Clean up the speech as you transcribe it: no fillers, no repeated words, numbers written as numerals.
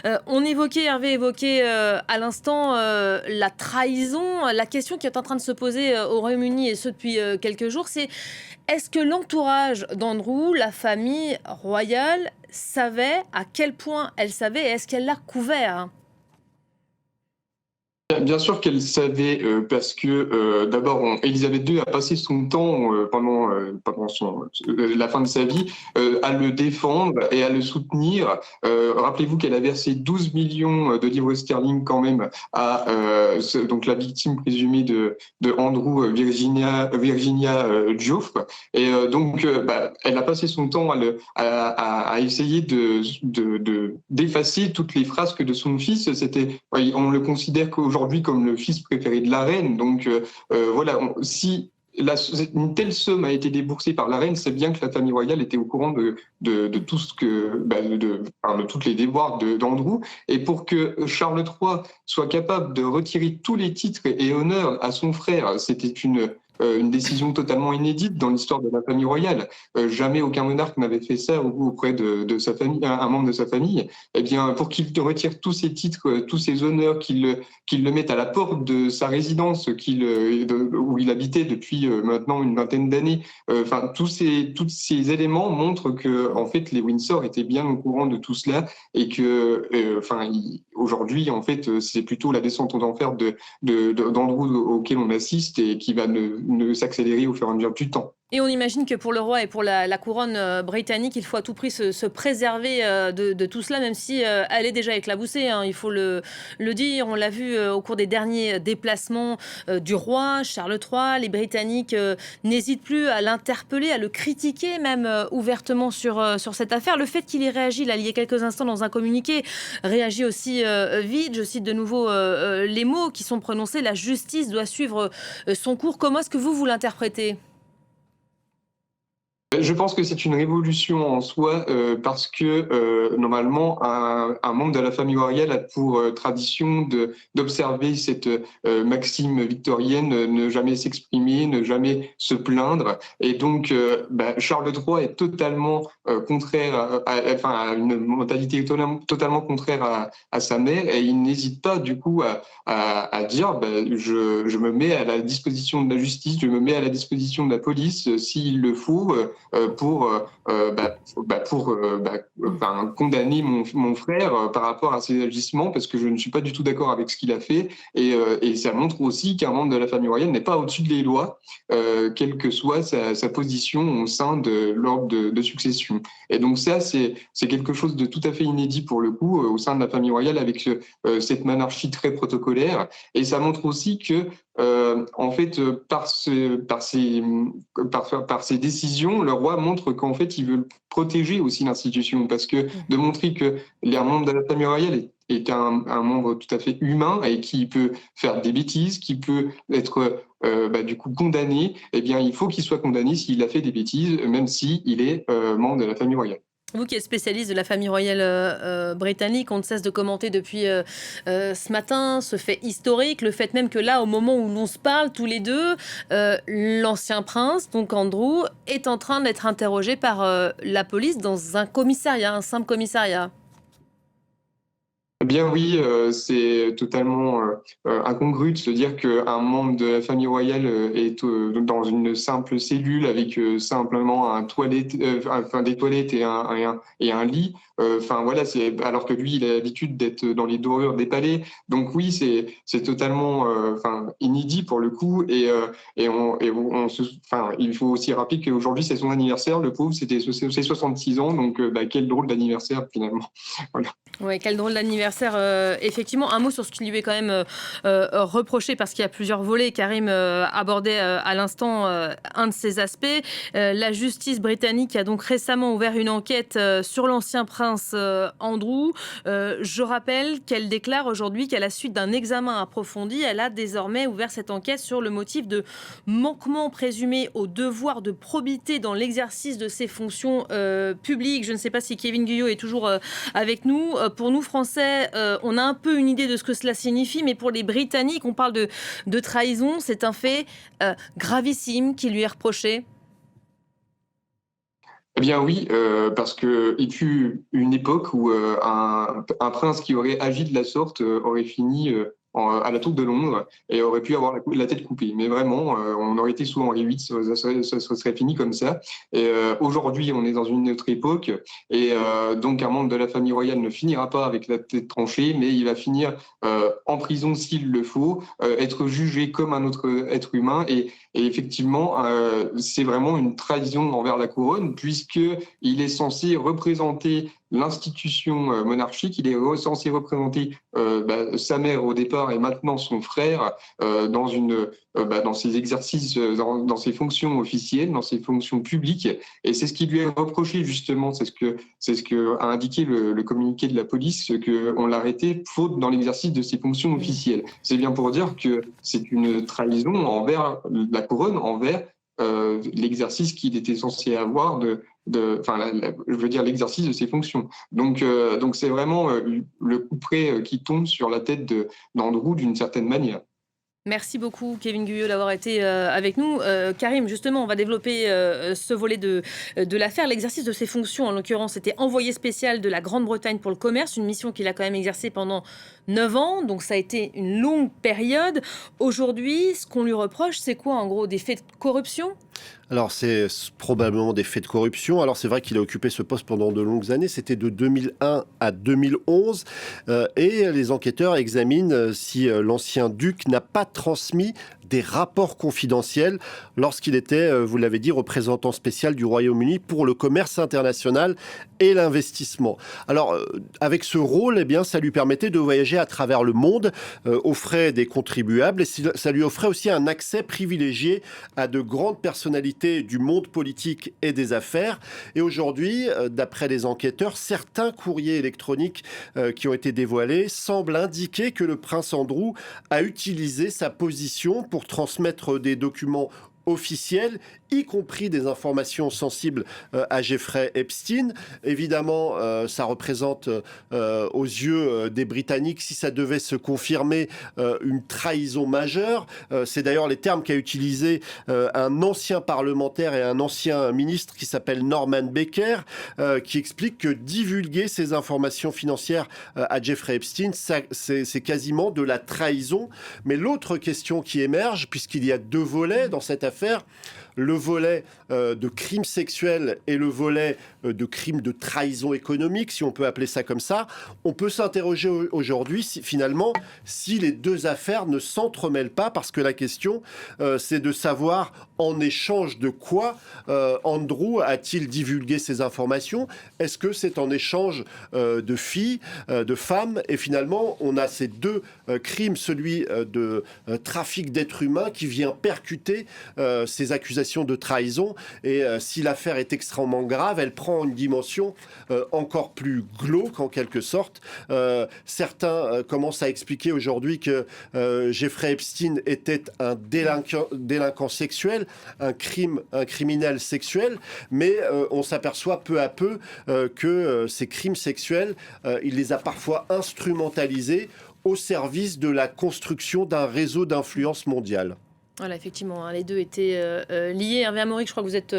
Hervé évoquait à l'instant la trahison. La question qui est en train de se poser au Royaume-Uni, et ce depuis quelques jours, c'est est-ce que l'entourage d'Andrew, la famille royale, savait à quel point elle savait et est-ce qu'elle l'a couvert? Bien sûr qu'elle savait, parce que d'abord, Elisabeth II a passé son temps la fin de sa vie à le défendre et à le soutenir. Rappelez-vous qu'elle a versé 12 millions de livres sterling quand même à donc la victime présumée de Andrew, Virginia Diouf. Et elle a passé son temps à essayer d'effacer toutes les frasques de son fils. On le considère qu'aujourd'hui comme le fils préféré de la reine. Donc voilà, si une telle somme a été déboursée par la reine, c'est bien que la famille royale était au courant de tout ce de toutes les déboires d'Andrew. Et pour que Charles III soit capable de retirer tous les titres et honneurs à son frère, c'était une décision totalement inédite dans l'histoire de la famille royale. Jamais aucun monarque n'avait fait ça auprès de sa famille, un membre de sa famille. Eh bien, pour qu'il retire tous ses titres, tous ses honneurs, qu'il le mette à la porte de sa résidence où il habitait depuis maintenant une vingtaine d'années. Enfin, tous ces éléments montrent que, en fait, les Windsor étaient bien au courant de tout cela et que, aujourd'hui, en fait, c'est plutôt la descente aux enfers d'Andrew auquel on assiste et qui va ne s'accélérer au fur et à mesure du temps. Et on imagine que pour le roi et pour la couronne britannique, il faut à tout prix se préserver de tout cela, même si elle est déjà éclaboussée, hein, il faut le dire. On l'a vu au cours des derniers déplacements du roi Charles III. Les Britanniques n'hésitent plus à l'interpeller, à le critiquer même ouvertement sur cette affaire. Le fait qu'il ait réagi, là, il y a quelques instants dans un communiqué, réagit aussi vite. Je cite de nouveau les mots qui sont prononcés. La justice doit suivre son cours. Comment est-ce que vous l'interprétez ? Je pense que c'est une révolution en soi parce que normalement un membre de la famille royale a pour tradition d'observer cette maxime victorienne, ne jamais s'exprimer, ne jamais se plaindre. Et donc Charles III est totalement contraire à une mentalité totalement contraire à sa mère et il n'hésite pas du coup à dire je me mets à la disposition de la justice, je me mets à la disposition de la police s'il le faut. Condamner mon frère par rapport à ses agissements parce que je ne suis pas du tout d'accord avec ce qu'il a fait et ça montre aussi qu'un membre de la famille royale n'est pas au-dessus des lois, quelle que soit sa position au sein de l'ordre de succession. Et donc ça, c'est quelque chose de tout à fait inédit pour le coup au sein de la famille royale avec cette monarchie très protocolaire. Et ça montre aussi que en fait, par ses décisions, le roi montre qu'en fait, il veut protéger aussi l'institution, parce que de montrer que un membre de la famille royale est un membre tout à fait humain et qui peut faire des bêtises, qui peut être du coup condamné, eh bien, il faut qu'il soit condamné s'il a fait des bêtises, même s'il est membre de la famille royale. Vous qui êtes spécialiste de la famille royale britannique, on ne cesse de commenter depuis ce matin ce fait historique, le fait même que là, au moment où l'on se parle tous les deux, l'ancien prince, donc Andrew, est en train d'être interrogé par la police dans un commissariat, un simple commissariat. Eh bien oui, c'est totalement incongru de se dire qu'un membre de la famille royale est dans une simple cellule avec simplement des toilettes et un lit. Voilà, c'est alors que lui, il a l'habitude d'être dans les dorures des palais. Donc oui, c'est totalement inédit pour le coup. Il faut aussi rappeler qu'aujourd'hui c'est son anniversaire. Le pauvre, c'était ses 66 ans. Donc quel drôle d'anniversaire finalement. Voilà. Ouais, quel drôle d'anniversaire. Effectivement, un mot sur ce qui lui est quand même reproché, parce qu'il y a plusieurs volets. Karim abordait à l'instant un de ces aspects. La justice britannique a donc récemment ouvert une enquête sur l'ancien prince Andrew. Je rappelle qu'elle déclare aujourd'hui qu'à la suite d'un examen approfondi, elle a désormais ouvert cette enquête sur le motif de manquement présumé au devoir de probité dans l'exercice de ses fonctions publiques. Je ne sais pas si Kevin Guyot est toujours avec nous. Pour nous, Français, on a un peu une idée de ce que cela signifie, mais pour les Britanniques, on parle de trahison. C'est un fait gravissime qui lui est reproché. Eh bien oui, parce que il fut une époque où un prince qui aurait agi de la sorte aurait fini à la tour de Londres et aurait pu avoir la tête coupée. Mais vraiment, on aurait été sous Henri VIII, ça serait fini comme ça. Et aujourd'hui, on est dans une autre époque, et donc un membre de la famille royale ne finira pas avec la tête tranchée, mais il va finir en prison s'il le faut, être jugé comme un autre être humain. Et effectivement, c'est vraiment une trahison envers la couronne, puisqu'il est censé représenter l'institution monarchique, il est censé représenter sa mère au départ et maintenant son frère dans ses exercices, dans ses fonctions officielles, dans ses fonctions publiques. Et c'est ce qui lui est reproché justement, c'est ce que a indiqué le communiqué de la police, qu'on l'a arrêté faute dans l'exercice de ses fonctions officielles. C'est bien pour dire que c'est une trahison envers la couronne, envers l'exercice qu'il était censé avoir je veux dire l'exercice de ses fonctions. Donc c'est vraiment le couperet qui tombe sur la tête d'Andrew d'une certaine manière. Merci beaucoup, Kevin Guyot, d'avoir été avec nous. Karim, justement, on va développer ce volet de l'affaire. L'exercice de ses fonctions, en l'occurrence, était envoyé spécial de la Grande-Bretagne pour le commerce, une mission qu'il a quand même exercée pendant 9 ans. Donc, ça a été une longue période. Aujourd'hui, ce qu'on lui reproche, c'est quoi, en gros, des faits de corruption ? Alors, c'est probablement des faits de corruption. Alors, c'est vrai qu'il a occupé ce poste pendant de longues années. C'était de 2001 à 2011. Et les enquêteurs examinent si l'ancien duc n'a pas transmis des rapports confidentiels lorsqu'il était, vous l'avez dit, représentant spécial du Royaume-Uni pour le commerce international et l'investissement. Alors, avec ce rôle, eh bien, ça lui permettait de voyager à travers le monde aux frais des contribuables, et ça lui offrait aussi un accès privilégié à de grandes personnalités du monde politique et des affaires. Et aujourd'hui, d'après les enquêteurs, certains courriers électroniques qui ont été dévoilés semblent indiquer que le prince Andrew a utilisé sa position pour transmettre des documents officiels, y compris des informations sensibles à Jeffrey Epstein. Évidemment, ça représente aux yeux des Britanniques, si ça devait se confirmer, une trahison majeure. C'est d'ailleurs les termes qu'a utilisé un ancien parlementaire et un ancien ministre qui s'appelle Norman Baker, qui explique que divulguer ces informations financières à Jeffrey Epstein, c'est quasiment de la trahison. Mais l'autre question qui émerge, puisqu'il y a deux volets dans cette affaire, le volet de crimes sexuels et le volet de crimes de trahison économique, si on peut appeler ça comme ça, on peut s'interroger aujourd'hui finalement si les deux affaires ne s'entremêlent pas, parce que la question c'est de savoir en échange de quoi Andrew a-t-il divulgué ces informations. Est-ce que c'est en échange de filles, de femmes? Et finalement on a ces deux crimes, celui de trafic d'êtres humains qui vient percuter ces accusations de trahison. Et si l'affaire est extrêmement grave, elle prend une dimension encore plus glauque en quelque sorte. Certains commencent à expliquer aujourd'hui que Jeffrey Epstein était un délinquant sexuel, un criminel sexuel, mais on s'aperçoit peu à peu que ces crimes sexuels, il les a parfois instrumentalisés au service de la construction d'un réseau d'influence mondiale. Voilà, effectivement, les deux étaient liés. Hervé Amaury, je crois que vous êtes